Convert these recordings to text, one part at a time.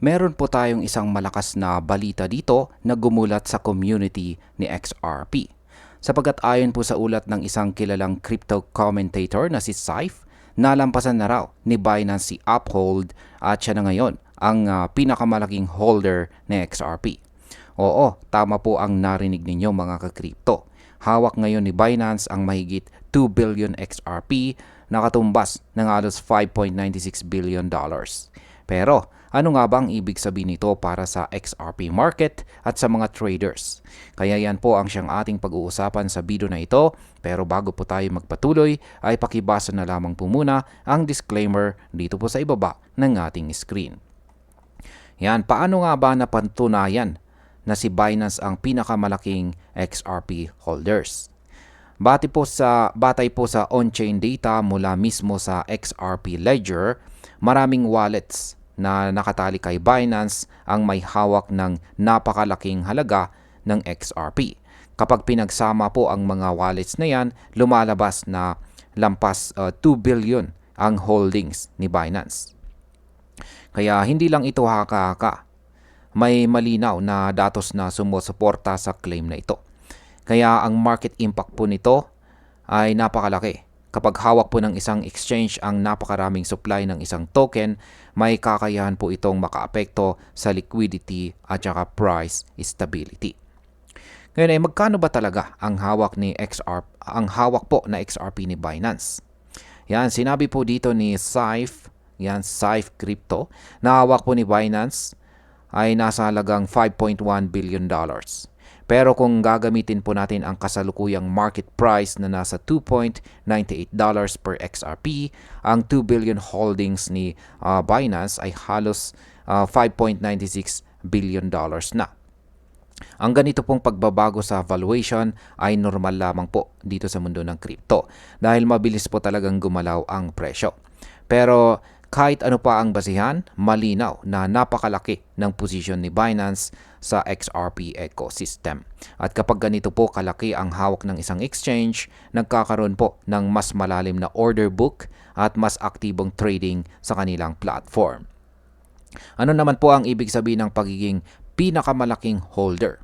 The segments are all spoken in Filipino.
Meron po tayong isang malakas na balita dito na gumulat sa community ni XRP. Sapagkat ayon po sa ulat ng isang kilalang crypto commentator na si Saif, nalampasan na raw ni Binance si Uphold at siya na ngayon ang pinakamalaking holder ni XRP. Oo, tama po ang narinig ninyo mga ka-crypto. Hawak ngayon ni Binance ang mahigit 2 billion XRP na katumbas ng halos $5.96 billion. Pero ano nga bang ibig sabihin nito para sa XRP market at sa mga traders? Kaya yan po ang siyang ating pag-uusapan sa video na ito. Pero bago po tayo magpatuloy ay pakibasa na lamang po muna ang disclaimer dito po sa ibaba ng ating screen. Yan, paano nga ba napatunayan na si Binance ang pinakamalaking XRP holders? Batay po sa on-chain data mula mismo sa XRP Ledger, maraming wallets na nakatali kay Binance ang may hawak ng napakalaking halaga ng XRP. Kapag pinagsama po ang mga wallets na yan, lumalabas na lampas 2 billion ang holdings ni Binance. Kaya hindi lang ito haka-haka. May malinaw na datos na sumusuporta sa claim na ito. Kaya ang market impact po nito ay napakalaki. Kapag hawak po ng isang exchange ang napakaraming supply ng isang token, may kakayahan po itong makaapekto sa liquidity at saka price stability. Ngayon ay magkano ba talaga ang hawak po na XRP ni Binance? Yan, sinabi po dito ni Saif, yan Saif Crypto, na hawak po ni Binance ay nasa halagang $5.1 billion. Pero kung gagamitin po natin ang kasalukuyang market price na nasa $2.98 per XRP, ang 2 billion holdings ni Binance ay halos $5.96 billion na. Ang ganito pong pagbabago sa valuation ay normal lamang po dito sa mundo ng crypto dahil mabilis po talagang gumalaw ang presyo. Pero kahit ano pa ang basihan, malinaw na napakalaki ng posisyon ni Binance sa XRP ecosystem. At kapag ganito po kalaki ang hawak ng isang exchange, nagkakaroon po ng mas malalim na order book at mas aktibong trading sa kanilang platform. Ano naman po ang ibig sabihin ng pagiging pinakamalaking holder?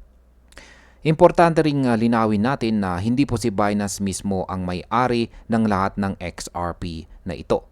Importante ring linawin natin na hindi po si Binance mismo ang may-ari ng lahat ng XRP na ito.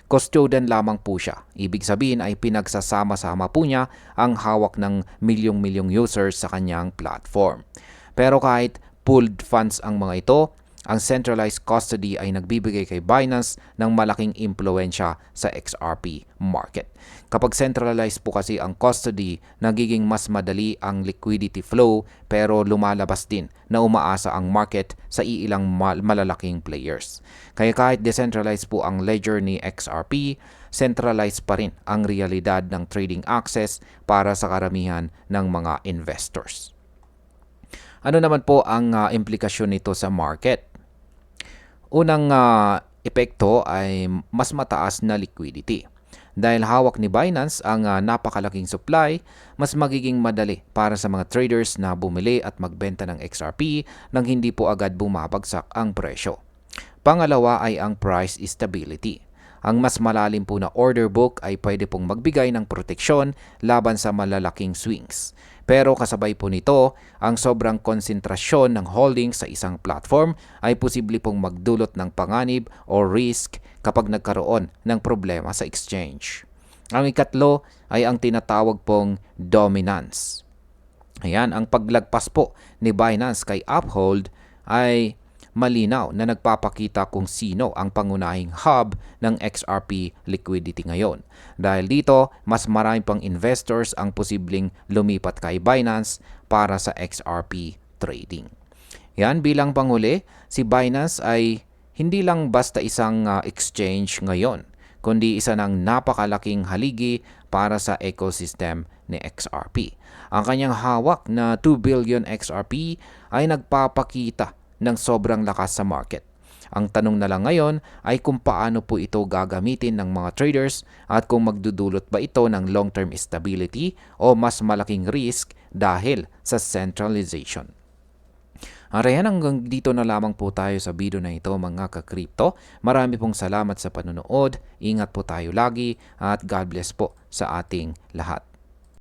Custodian lamang po siya. Ibig sabihin ay pinagsasama-sama po niya ang hawak ng milyong-milyong users sa kanyang platform. Pero kahit pooled funds ang mga ito, ang centralized custody ay nagbibigay kay Binance ng malaking impluensya sa XRP market. Kapag centralized po kasi ang custody, nagiging mas madali ang liquidity flow pero lumalabas din na umaasa ang market sa iilang malalaking players. Kaya kahit decentralized po ang ledger ni XRP, centralized pa rin ang realidad ng trading access para sa karamihan ng mga investors. Ano naman po ang implikasyon nito sa market? Unang epekto ay mas mataas na liquidity. Dahil hawak ni Binance ang napakalaking supply, mas magiging madali para sa mga traders na bumili at magbenta ng XRP nang hindi po agad bumabagsak ang presyo. Pangalawa ay ang price stability. Ang mas malalim po na order book ay pwede pong magbigay ng proteksyon laban sa malalaking swings. Pero kasabay po nito, ang sobrang konsentrasyon ng holdings sa isang platform ay posible pong magdulot ng panganib o risk kapag nagkaroon ng problema sa exchange. Ang ikatlo ay ang tinatawag pong dominance. Ayan, ang paglagpas po ni Binance kay Uphold ay malinaw na nagpapakita kung sino ang pangunahing hub ng XRP liquidity ngayon. Dahil dito, mas marami pang investors ang posibleng lumipat kay Binance para sa XRP trading. Yan, bilang panghuli, si Binance ay hindi lang basta isang exchange ngayon, kundi isa ng napakalaking haligi para sa ecosystem ni XRP. Ang kanyang hawak na 2 billion XRP ay nagpapakita ng sobrang lakas sa market. Ang tanong na lang ngayon ay kung paano po ito gagamitin ng mga traders at kung magdudulot ba ito ng long-term stability o mas malaking risk dahil sa centralization. Arayan, hanggang dito na lamang po tayo sa video na ito mga ka-crypto. Marami pong salamat sa panonood. Ingat po tayo lagi at God bless po sa ating lahat.